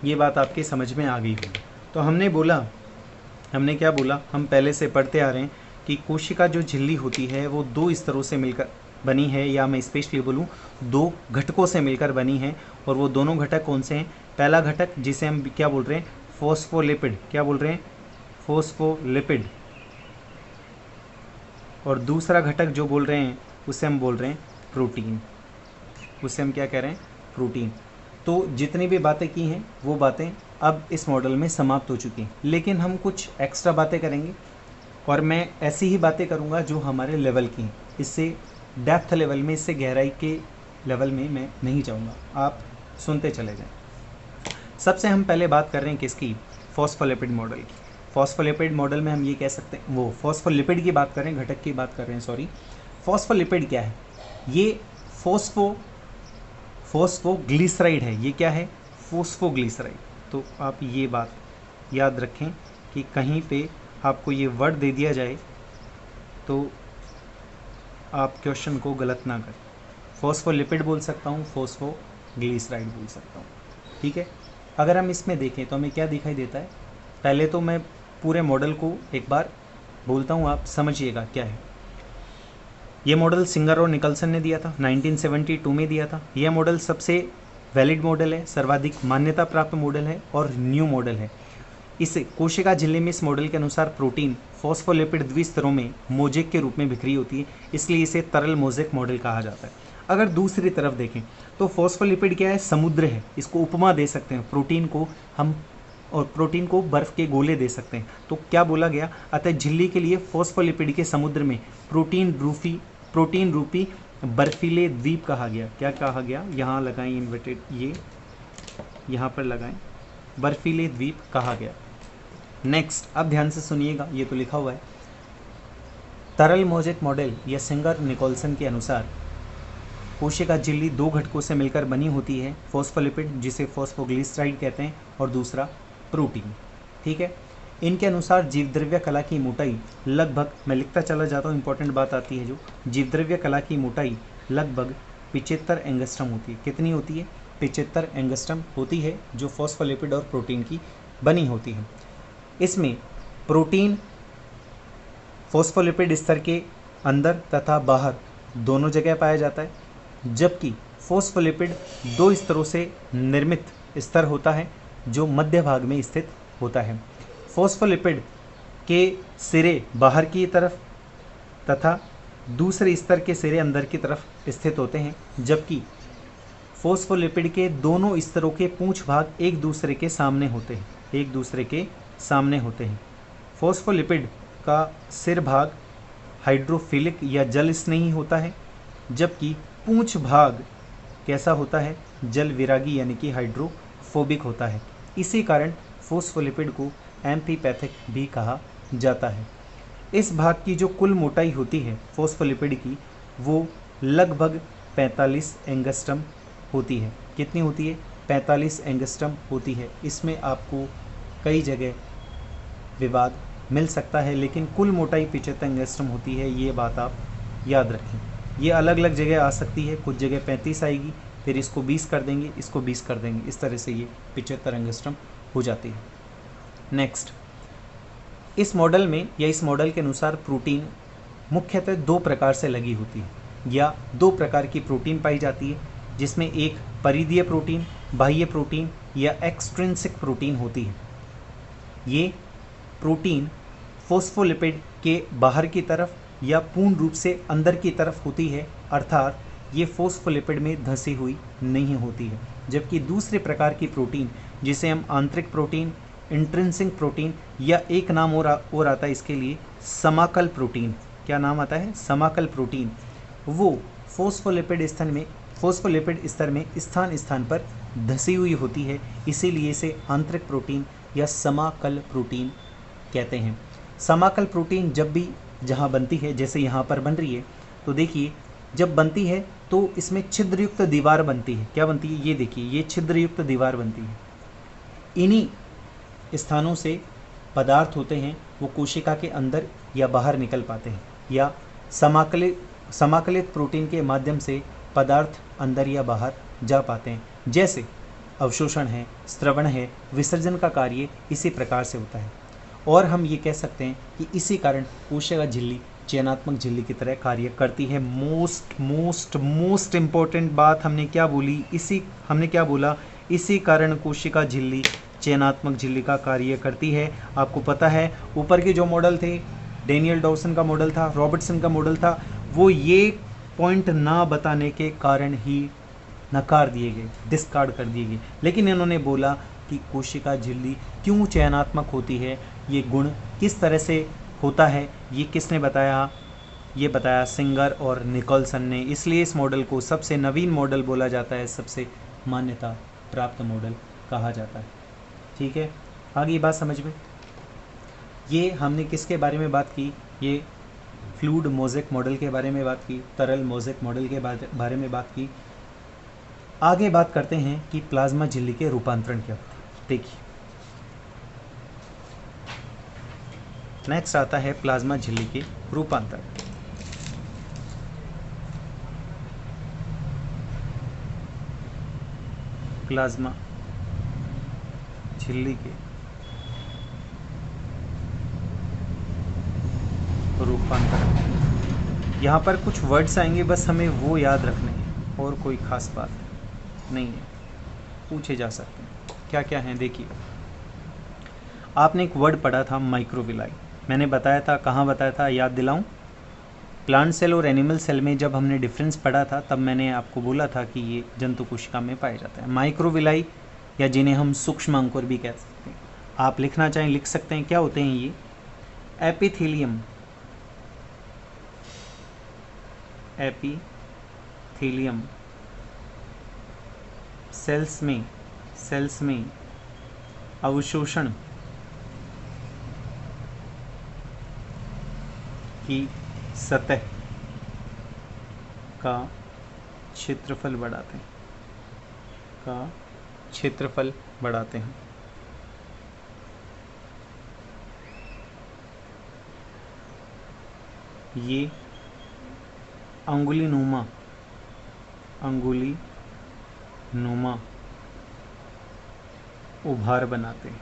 ये बात आपके समझ में आ गई होगी। तो हमने क्या बोला, हम पहले से पढ़ते आ रहे हैं कि कोशिका जो झिल्ली होती है वो दो स्तरों से मिलकर बनी है, या मैं स्पेशली बोलूँ दो घटकों से मिलकर बनी है। और वो दोनों घटक कौन से हैं? पहला घटक जिसे हम क्या बोल रहे हैं? फॉस्फोलिपिड। क्या बोल रहे हैं? फॉस्फोलिपिड। और दूसरा घटक जो बोल रहे हैं उसे हम बोल रहे हैं प्रोटीन। उसे हम क्या कह रहे हैं? प्रोटीन। तो जितनी भी बातें की हैं वो बातें अब इस मॉडल में समाप्त हो चुकी हैं, लेकिन हम कुछ एक्स्ट्रा बातें करेंगे और मैं ऐसी ही बातें करूंगा जो हमारे लेवल की हैं। इससे डेप्थ लेवल में, इससे गहराई के लेवल में मैं नहीं जाऊंगा, आप सुनते चले जाएं। सबसे हम पहले बात कर रहे हैं किसकी? फॉस्फोलिपिड मॉडल की। फॉस्फोलिपिड मॉडल में हम ये कह सकते हैं, वो फॉस्फोलिपिड की बात कर रहे हैं, घटक की बात कर रहे हैं, सॉरी। फॉस्फोलिपिड क्या है? ये फॉस्फोग्लिसराइड है। ये क्या है? फॉस्फोग्लिसराइड। तो आप ये बात याद रखें कि कहीं पे आपको ये वर्ड दे दिया जाए तो आप क्वेश्चन को गलत ना करें। फॉस्फोलिपिड बोल सकता हूँ, फॉस्फोग्लिसराइड बोल सकता हूँ, ठीक है। अगर हम इसमें देखें तो हमें क्या दिखाई देता है? पहले तो मैं पूरे मॉडल को एक बार बोलता हूँ, आप समझिएगा क्या है। ये मॉडल सिंगर और निकलसन ने दिया था, 1972 में दिया था। यह मॉडल सबसे वैलिड मॉडल है, सर्वाधिक मान्यता प्राप्त मॉडल है और न्यू मॉडल है। इस कोशिका झिल्ली में इस मॉडल के अनुसार प्रोटीन फॉस्फोलिपिड द्विस्तरों में मोज़ेक के रूप में बिखरी होती है, इसलिए इसे तरल मोज़ेक मॉडल कहा जाता है। अगर दूसरी तरफ देखें तो फॉस्फोलिपिड क्या है? समुद्र है। इसको उपमा दे सकते हैं प्रोटीन को हम, और प्रोटीन को बर्फ के गोले दे सकते हैं। तो क्या बोला गया? अतः झिल्ली के लिए फॉस्फोलिपिड के समुद्र में प्रोटीन रूपी बर्फीले द्वीप कहा गया। क्या कहा गया? यहाँ लगाएं इन्वर्टेड, ये यहाँ पर लगाएं, बर्फीले द्वीप कहा गया। नेक्स्ट, अब ध्यान से सुनिएगा, ये तो लिखा हुआ है। तरल मोज़ेक मॉडल या सिंगर निकोलसन के अनुसार कोशिका झिल्ली दो घटकों से मिलकर बनी होती है, फॉस्फोलिपिड जिसे फॉस्फोग्लिसराइड कहते हैं और दूसरा प्रोटीन, ठीक है। इनके अनुसार जीवद्रव्य कला की मोटाई लगभग, मैं लिखता चला जाता हूँ, इंपॉर्टेंट बात आती है जो, जीवद्रव्य कला की मोटाई लगभग 75 एंगस्ट्रम होती है। कितनी होती है? 75 एंगस्ट्रम होती है, जो फॉस्फोलिपिड और प्रोटीन की बनी होती है। इसमें प्रोटीन फॉस्फोलिपिड स्तर के अंदर तथा बाहर दोनों जगह पाया जाता है, जबकि फॉस्फोलिपिड दो स्तरों से निर्मित स्तर होता है जो मध्य भाग में स्थित होता है। फॉस्फोलिपिड के सिरे बाहर की तरफ तथा दूसरे स्तर के सिरे अंदर की तरफ स्थित होते हैं, जबकि फॉस्फोलिपिड के दोनों स्तरों के पूंछ भाग एक दूसरे के सामने होते हैं। फॉस्फोलिपिड का सिर भाग हाइड्रोफिलिक या जल स्नेही होता है, जबकि पूंछ भाग कैसा होता है? जल विरागी यानी कि हाइड्रोफोबिक होता है। इसी कारण फॉस्फोलिपिड को एम्फीपैथिक भी कहा जाता है। इस भाग की जो कुल मोटाई होती है फॉस्फोलिपिड की, वो लगभग 45 एंगस्ट्रम होती है। कितनी होती है? 45 एंगस्ट्रम होती है। इसमें आपको कई जगह विवाद मिल सकता है, लेकिन कुल मोटाई 75 एंगस्ट्रम होती है, ये बात आप याद रखें। ये अलग अलग जगह आ सकती है, कुछ जगह 35 आएगी, फिर इसको 20 कर देंगे, इसको 20 कर देंगे, इस तरह से ये 75 एंगस्ट्रम हो जाती है। नेक्स्ट, इस मॉडल में या इस मॉडल के अनुसार प्रोटीन मुख्यतः दो प्रकार से लगी होती है, या दो प्रकार की प्रोटीन पाई जाती है, जिसमें एक परिधीय प्रोटीन, बाह्य प्रोटीन या एक्सट्रिंसिक प्रोटीन होती है। ये प्रोटीन फॉस्फोलिपिड के बाहर की तरफ या पूर्ण रूप से अंदर की तरफ होती है, अर्थात ये फॉस्फोलिपिड में धंसी हुई नहीं होती है। जबकि दूसरे प्रकार की प्रोटीन, जिसे हम आंतरिक प्रोटीन, इंट्रिंसिक प्रोटीन, या एक नाम और आता है इसके लिए, समाकल प्रोटीन। क्या नाम आता है? समाकल प्रोटीन। वो फॉस्फोलिपिड स्तर में स्थान स्थान पर धंसी हुई होती है, इसीलिए इसे आंतरिक प्रोटीन या समाकल प्रोटीन कहते हैं। समाकल प्रोटीन जब भी जहाँ बनती है, जैसे यहाँ पर बन रही है, तो देखिए जब बनती है तो इसमें छिद्रयुक्त दीवार बनती है। क्या बनती है? ये देखिए, ये छिद्रयुक्त दीवार बनती है। इन्हीं स्थानों से पदार्थ होते हैं वो कोशिका के अंदर या बाहर निकल पाते हैं, या समाकलित प्रोटीन के माध्यम से पदार्थ अंदर या बाहर जा पाते हैं। जैसे अवशोषण है, स्त्रवण है, विसर्जन का कार्य इसी प्रकार से होता है। और हम ये कह सकते हैं कि इसी कारण कोशिका झिल्ली चयनात्मक झिल्ली की तरह कार्य करती है। मोस्ट मोस्ट मोस्ट इम्पॉर्टेंट बात हमने क्या बोली, हमने क्या बोला, इसी कारण कोशिका झिल्ली चयनात्मक झिल्ली का कार्य करती है। आपको पता है ऊपर के जो मॉडल थे, डेनियल डॉसन का मॉडल था, रॉबर्टसन का मॉडल था, वो ये पॉइंट ना बताने के कारण ही नकार दिए गए, डिस्कार्ड कर दिए गए। लेकिन इन्होंने बोला कि कोशिका झिल्ली क्यों चयनात्मक होती है, ये गुण किस तरह से होता है, ये किसने बताया, ये बताया सिंगर और निकोलसन ने। इसलिए इस मॉडल को सबसे नवीन मॉडल बोला जाता है, सबसे मान्यता प्राप्त मॉडल कहा जाता है। ठीक है, आगे बात समझ में। ये हमने किसके बारे में बात की, ये फ्लूइड मोज़ेक मॉडल के बारे में बात की, तरल मोज़ेक मॉडल के बारे में बात की। आगे बात करते हैं कि प्लाज्मा झिल्ली के रूपांतरण क्या होते हैं। देखिए नेक्स्ट आता है प्लाज्मा झिल्ली के रूपांतरण। प्लाज्मा झिल्ली के रूपांतरण, यहाँ पर कुछ वर्ड्स आएंगे, बस हमें वो याद रखने हैं और कोई खास बात नहीं है, पूछे जा सकते हैं। क्या क्या हैं देखिए, आपने एक वर्ड पढ़ा था माइक्रोविलाई, मैंने बताया था, कहाँ बताया था, याद दिलाऊं? प्लांट सेल और एनिमल सेल में जब हमने डिफरेंस पढ़ा था तब मैंने आपको बोला था कि ये जंतु कोशिका में पाया जाता है। माइक्रोविलाई या जिन्हें हम सूक्ष्म अंकुर भी कह सकते हैं, आप लिखना चाहें लिख सकते हैं। क्या होते हैं ये? एपिथेलियम, एपिथेलियम सेल्स में अवशोषण की सतह का क्षेत्रफल बढ़ाते हैं, ये अंगुली नुमा उभार बनाते हैं।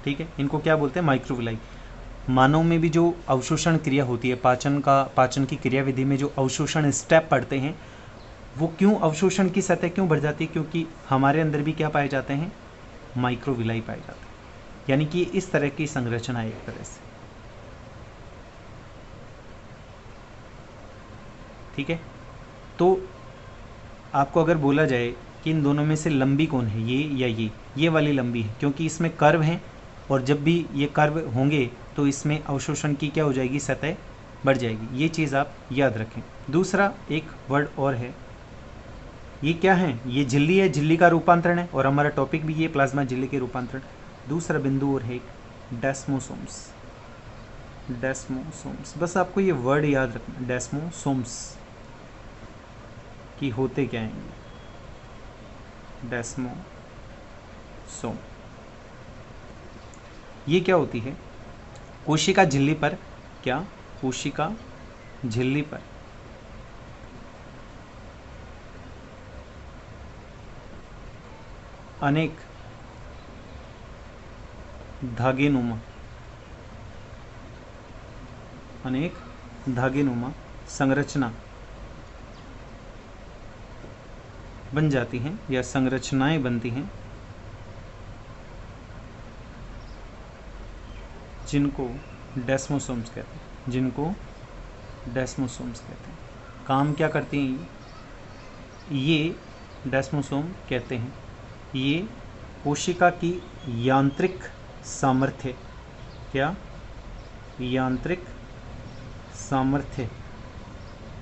ठीक है, इनको क्या बोलते हैं? माइक्रोविलाई। मानव में भी जो अवशोषण क्रिया होती है, पाचन की क्रियाविधि में जो अवशोषण स्टेप पढ़ते हैं, वो क्यों अवशोषण की सतह क्यों बढ़ जाती है? क्योंकि हमारे अंदर भी क्या पाए जाते हैं? माइक्रोविलाई पाए जाते हैं। यानी कि इस तरह की संरचना है एक तरह से। ठीक है, तो आपको अगर बोला जाए कि इन दोनों में से लंबी कौन है, ये या ये वाली लंबी है, क्योंकि इसमें कर्व हैं और जब भी ये कर्व होंगे तो इसमें अवशोषण की क्या हो जाएगी? सतह बढ़ जाएगी। ये चीज़ आप याद रखें। दूसरा एक वर्ड और है, ये क्या है? ये झिल्ली है, झिल्ली का रूपांतरण है, और हमारा टॉपिक भी ये प्लाज्मा झिल्ली के रूपांतरण। दूसरा बिंदु और है डेस्मोसोम्स। बस आपको ये वर्ड याद रखना, डेस्मोसोम्स कि होते क्या हैं? डेस्मोसोम ये क्या होती है? कोशिका झिल्ली पर अनेक धागेनुमा संरचना बन जाती हैं या संरचनाएं बनती हैं, जिनको डेस्मोसोम्स कहते हैं। काम क्या करती हैं ये डेस्मोसोम कहते हैं? ये कोशिका की यांत्रिक सामर्थ्य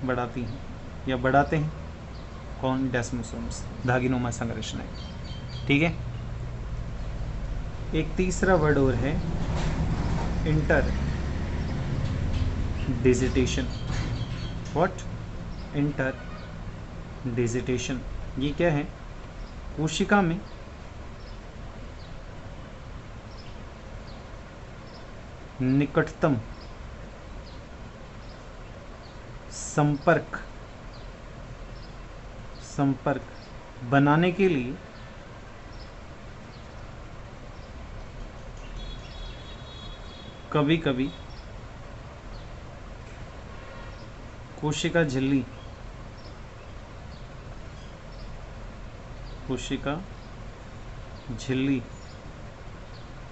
बढ़ाती हैं या बढ़ाते हैं। कौन? डेस्मोसोम्स, धागेनुमा संरचनाएं। ठीक है, एक तीसरा वर्ड और है इंटरडिजिटेशन। व्हाट? इंटरडिजिटेशन। ये क्या है? कोशिका में निकटतम संपर्क बनाने के लिए कभी कभी कोशिका झिल्ली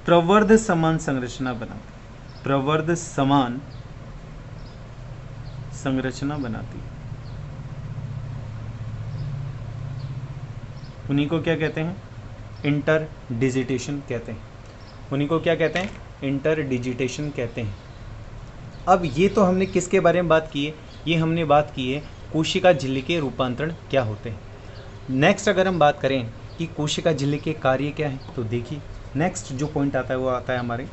प्रवर्ध समान संरचना बनाती, प्रवर्ध समान संरचना बनाती। उन्हीं को क्या कहते हैं? इंटरडिजिटेशन कहते हैं। उन्हीं को क्या कहते हैं? इंटरडिजिटेशन कहते हैं। अब ये तो हमने किसके बारे में बात की है? ये हमने बात की है कोशिका झिल्ली के रूपांतरण क्या होते हैं। नेक्स्ट अगर हम बात करें कि कोशिका झिल्ली के कार्य क्या हैं, तो देखिए नेक्स्ट जो पॉइंट आता है वो आता है हमारे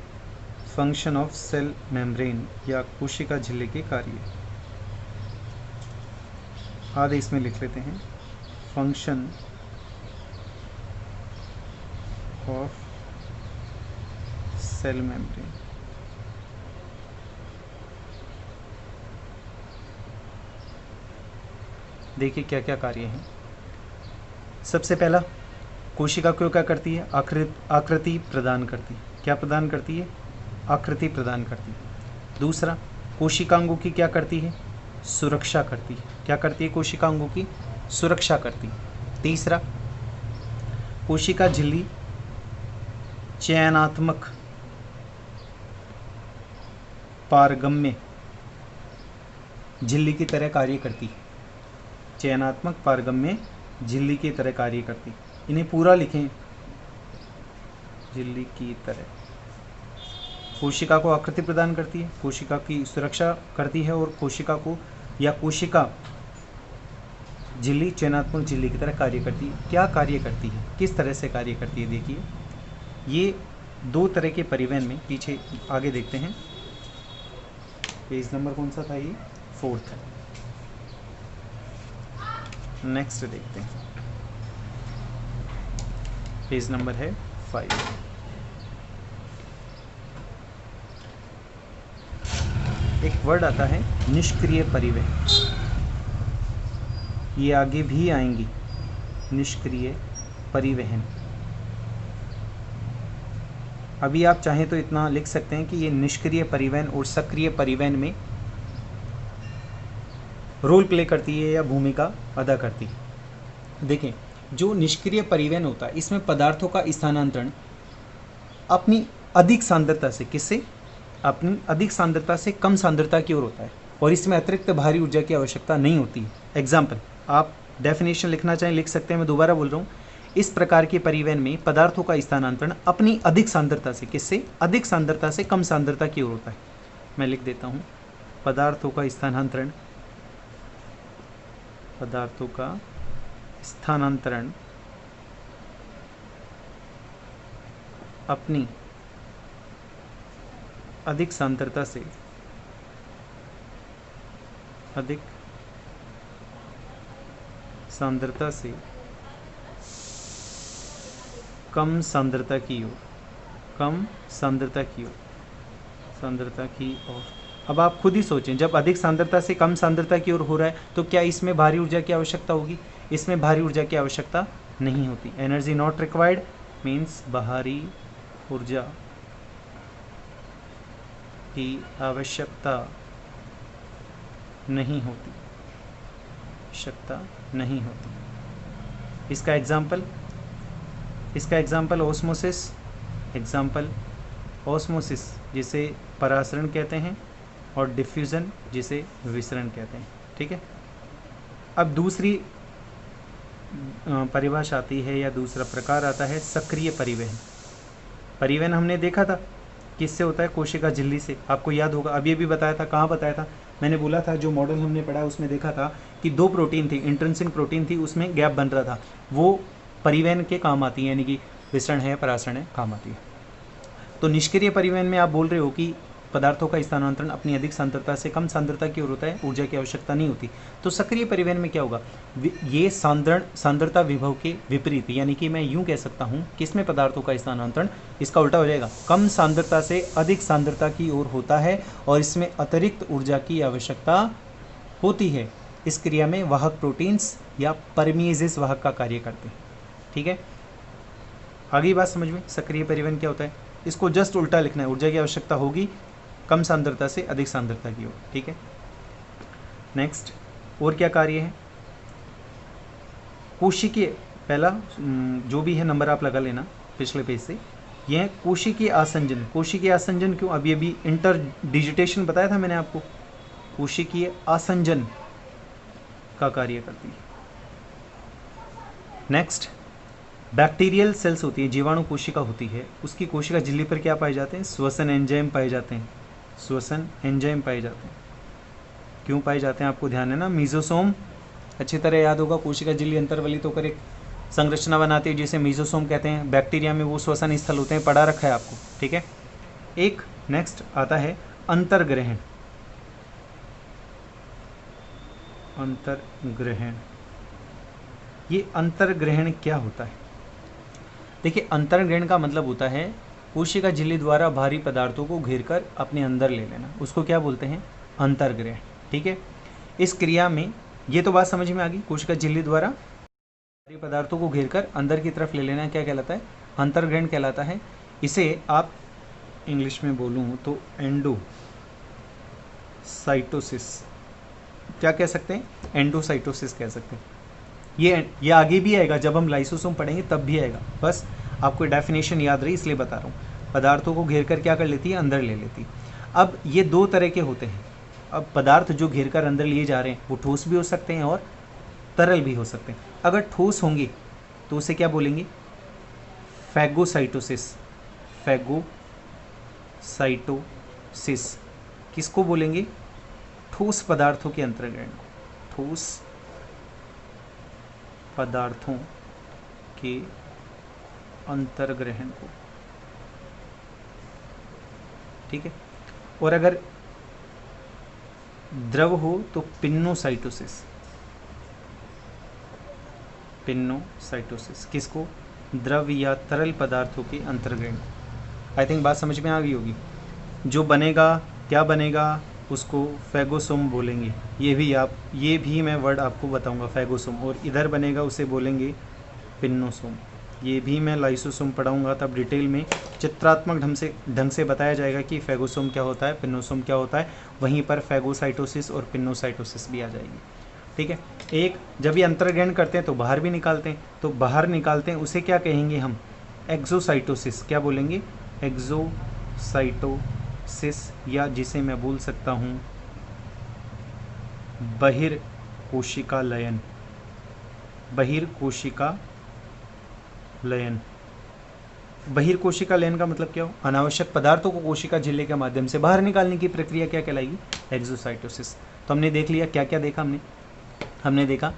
फंक्शन ऑफ सेल मेम्ब्रेन या कोशिका झिल्ली के कार्य। आधे इसमें लिख लेते हैं, फंक्शन ऑफ सेल मेम्ब्रेन। देखिए क्या क्या कार्य हैं। सबसे पहला, कोशिका को क्या करती है? आकृति प्रदान करती है। क्या प्रदान करती है? आकृति प्रदान करती है। दूसरा, कोशिकांगों की क्या करती है? सुरक्षा करती है। क्या करती है? कोशिकांगों की सुरक्षा करती है। तीसरा, कोशिका झिल्ली चयनात्मक पारगम्य झिल्ली की तरह कार्य करती है। चयनात्मक पारगम्य झिल्ली की तरह कार्य करती। इन्हें पूरा लिखें, झिल्ली की तरह। कोशिका को आकृति प्रदान करती है, कोशिका की सुरक्षा करती है और कोशिका को या कोशिका झिल्ली चयनात्मक झिल्ली की तरह कार्य करती है। क्या कार्य करती है? किस तरह से कार्य करती है? देखिए ये दो तरह के परिवहन में, पीछे आगे देखते हैं, पेज नंबर कौन सा था? ये 4 है। नेक्स्ट देखते हैं, पेज नंबर है 5। एक वर्ड आता है निष्क्रिय परिवहन, ये आगे भी आएंगी, निष्क्रिय परिवहन। अभी आप चाहें तो इतना लिख सकते हैं कि ये निष्क्रिय परिवहन और सक्रिय परिवहन में रोल प्ले करती है या भूमिका अदा करती है। देखें, जो निष्क्रिय परिवहन होता है इसमें पदार्थों का स्थानांतरण अपनी अधिक सांद्रता से, किससे? अपनी अधिक सांद्रता से कम सांद्रता की ओर होता है और इसमें अतिरिक्त भारी ऊर्जा की आवश्यकता नहीं होती है। एग्जाम्पल, आप डेफिनेशन लिखना चाहें लिख सकते हैं, मैं दोबारा बोल रहा हूँ। इस प्रकार के परिवहन में पदार्थों का स्थानांतरण अपनी अधिक सांद्रता से, किससे? अधिक सांद्रता से कम सांद्रता की ओर होता है। मैं लिख देता हूँ, पदार्थों का स्थानांतरण, पदार्थों का स्थानांतरण अपनी अधिक सांद्रता से, अधिक सांद्रता से कम सांद्रता की ओर, कम सांद्रता की ओर, सांद्रता की ओर। अब आप खुद ही सोचें, जब अधिक सांद्रता से कम सांद्रता की ओर हो रहा है तो क्या इसमें भारी ऊर्जा की आवश्यकता होगी? इसमें भारी ऊर्जा की आवश्यकता नहीं होती। एनर्जी नॉट रिक्वायर्ड मीन्स बाहरी ऊर्जा की आवश्यकता नहीं होती, आवश्यकता नहीं होती। इसका एग्जाम्पल ऑस्मोसिस, एग्जाम्पल ऑस्मोसिस जिसे परासरण कहते हैं और डिफ्यूज़न जिसे विसरण कहते हैं। ठीक है, अब दूसरी परिभाषा आती है या दूसरा प्रकार आता है सक्रिय परिवहन। परिवहन हमने देखा था किससे होता है? कोशिका झिल्ली से। आपको याद होगा, अभी भी बताया था। कहाँ बताया था? मैंने बोला था जो मॉडल हमने पढ़ा उसमें देखा था कि 2 प्रोटीन थी, इंट्रिंसिक प्रोटीन थी, उसमें गैप बन रहा था, वो परिवहन के काम आती है, यानी कि विसरण है, परासरण है, काम आती है। तो निष्क्रिय परिवहन में आप बोल रहे हो कि पदार्थों का स्थानांतरण अपनी अधिक सांद्रता से कम सांद्रता की ओर होता है, ऊर्जा की आवश्यकता नहीं होती। तो सक्रिय परिवहन में क्या होगा? ये सांद्रता विभव के विपरीत, यानी कि मैं यूं कह सकता हूं कि इसमें पदार्थों का स्थानांतरण इसका उल्टा हो जाएगा, कम सांद्रता से अधिक सांद्रता की ओर होता है और इसमें अतिरिक्त ऊर्जा की आवश्यकता होती है। इस क्रिया में वाहक प्रोटीन्स या परमीजेस वाहक का कार्य करते हैं। ठीक है, आगे बात समझ में। सक्रिय परिवहन क्या होता है? इसको जस्ट उल्टा लिखना है, ऊर्जा की आवश्यकता होगी कम सांद्रता से अधिक सांद्रता की ओर। ठीक है, नेक्स्ट और क्या कार्य है? कोशिकीय, पहला जो भी है नंबर आप लगा लेना पिछले पेज से। यह कोशिकीय आसंजन, कोशिकीय आसंजन क्यों? अभी अभी इंटरडिजिटेशन बताया था मैंने आपको, कोशिकीय आसंजन का कार्य करती है। नेक्स्ट, बैक्टीरियल सेल्स होती है, जीवाणु कोशिका होती है, उसकी कोशिका झिल्ली पर क्या पाए जाते हैं? श्वसन एंजाइम पाए जाते हैं, श्वसन एंजाइम पाए जाते हैं। क्यों पाए जाते हैं आपको ध्यान है ना? मीजोसोम अच्छी तरह याद होगा, कोशिका झिल्ली अंतर्वलित होकर एक संरचना बनाती है जिसे मीजोसोम कहते हैं। बैक्टीरिया में वो श्वसन स्थल होते हैं, पढ़ा रखा है आपको। ठीक है, एक नेक्स्ट आता है अंतर्ग्रहण। अंतर्ग्रहण, ये अंतर्ग्रहण क्या होता है? देखिए, अंतर्ग्रहण का मतलब होता है कोशिका झिल्ली द्वारा भारी पदार्थों को घेरकर अपने अंदर ले लेना, उसको क्या बोलते हैं? अंतर्ग्रहण। ठीक है, इस क्रिया में ये तो बात समझ में आ गई, कोशिका झिल्ली द्वारा भारी पदार्थों को घेरकर अंदर की तरफ ले लेना क्या कहलाता है? अंतर्ग्रहण कहलाता है। इसे आप इंग्लिश में बोलूँ तो एंडोसाइटोसिस, क्या कह सकते हैं? एंडोसाइटोसिस कह सकते हैं। ये आगे भी आएगा, जब हम लाइसोसोम पढ़ेंगे तब भी आएगा, बस आपको डेफिनेशन याद रही इसलिए बता रहा हूँ। पदार्थों को घेर कर क्या कर लेती है? अंदर ले लेती है। अब ये दो तरह के होते हैं। अब पदार्थ जो घेर कर अंदर लिए जा रहे हैं वो ठोस भी हो सकते हैं और तरल भी हो सकते हैं। अगर ठोस होंगे तो उसे क्या बोलेंगे? फैगोसाइटोसिस। फैगोसाइटोसिस किसको बोलेंगे? ठोस पदार्थों के अंतर्ग्रहण को, ठोस पदार्थों के अंतर्ग्रहण को। ठीक है, और अगर द्रव हो तो पिन्नोसाइटोसिस। पिन्नोसाइटोसिस किसको? द्रव या तरल पदार्थों के अंतर्ग्रहण को। आई थिंक बात समझ में आ गई होगी। जो बनेगा, क्या बनेगा, उसको फैगोसोम बोलेंगे। ये भी मैं वर्ड आपको बताऊंगा, फैगोसोम। और इधर बनेगा उसे बोलेंगे पिन्नोसोम। ये भी मैं लाइसोसोम पढ़ाऊंगा, तब डिटेल में चित्रात्मक ढंग से बताया जाएगा कि फैगोसोम क्या होता है, पिन्नोसोम क्या होता है। वहीं पर फैगोसाइटोसिस और पिन्नोसाइटोसिस भी आ जाएगी। ठीक है, एक जब ये अंतर्ग्रहण करते हैं तो बाहर भी निकालते हैं, तो बाहर निकालते हैं उसे क्या कहेंगे हम? एक्सोसाइटोसिस। क्या बोलेंगे? एक्सोसाइटोसिस, या जिसे मैं बोल सकता हूँ बहिर्कोशिका लयन। बहिर्कोशिका लयन। बहिर्कोशिका लयन का मतलब क्या हो? अनावश्यक पदार्थों को कोशिका झिल्ली के माध्यम से बाहर निकालने की प्रक्रिया क्या कहलाएगी? एक्सोसाइटोसिस। तो हमने देख लिया, क्या क्या देखा हमने देखा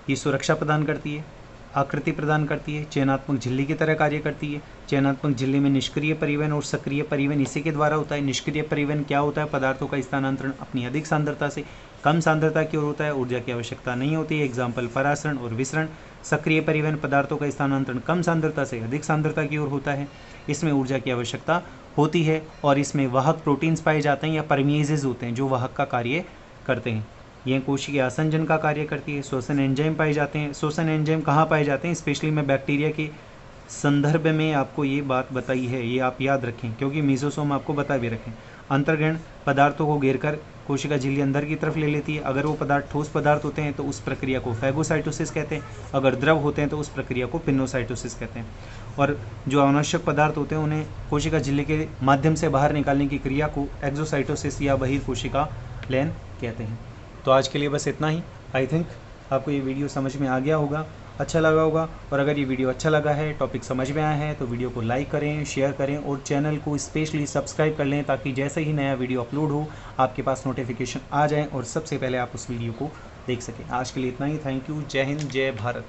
ये सुरक्षा प्रदान करती है, आकृति प्रदान करती है, चयनात्मक झिल्ली की तरह कार्य करती है। चयनात्मक झिल्ली में निष्क्रिय परिवहन और सक्रिय परिवहन इसी के द्वारा होता है। निष्क्रिय परिवहन क्या होता है? पदार्थों का स्थानांतरण अपनी अधिक सांद्रता से कम सांद्रता की ओर होता है, ऊर्जा की आवश्यकता नहीं होती है। एग्जाम्पल परासरण और विसरण। सक्रिय परिवहन पदार्थों का स्थानांतरण कम सांद्रता से अधिक सांद्रता की ओर होता है, इसमें ऊर्जा की आवश्यकता होती है और इसमें वाहक प्रोटीन्स पाए जाते हैं या परमिएजेज होते हैं जो वाहक का कार्य करते हैं। यह कोशिकीय आसंजन का कार्य करती है। श्वसन एंजाइम पाए जाते हैं। श्वसन एंजाइम कहाँ पाए जाते हैं? स्पेशली मैं बैक्टीरिया के संदर्भ में आपको ये बात बताई है, ये आप याद रखें क्योंकि मीजोसोम आपको बता भी रखें। अंतर्ग्रहण पदार्थों को घेरकर कोशिका झिल्ली अंदर की तरफ ले लेती है। अगर वो पदार्थ ठोस पदार्थ होते हैं तो उस प्रक्रिया को फैगोसाइटोसिस कहते हैं, अगर द्रव होते हैं तो उस प्रक्रिया को पिन्नोसाइटोसिस कहते हैं। और जो अनावश्यक पदार्थ होते हैं उन्हें कोशिका झिल्ली के माध्यम से बाहर निकालने की क्रिया को एक्सोसाइटोसिस या बहिर्कोशिका लयन कहते हैं। तो आज के लिए बस इतना ही। आई थिंक आपको ये वीडियो समझ में आ गया होगा, अच्छा लगा होगा। और अगर ये वीडियो अच्छा लगा है, टॉपिक समझ में आया है तो वीडियो को लाइक करें, शेयर करें और चैनल को स्पेशली सब्सक्राइब कर लें ताकि जैसे ही नया वीडियो अपलोड हो आपके पास नोटिफिकेशन आ जाए और सबसे पहले आप उस वीडियो को देख सकें। आज के लिए इतना ही। Thank you. जय हिंद, जय भारत।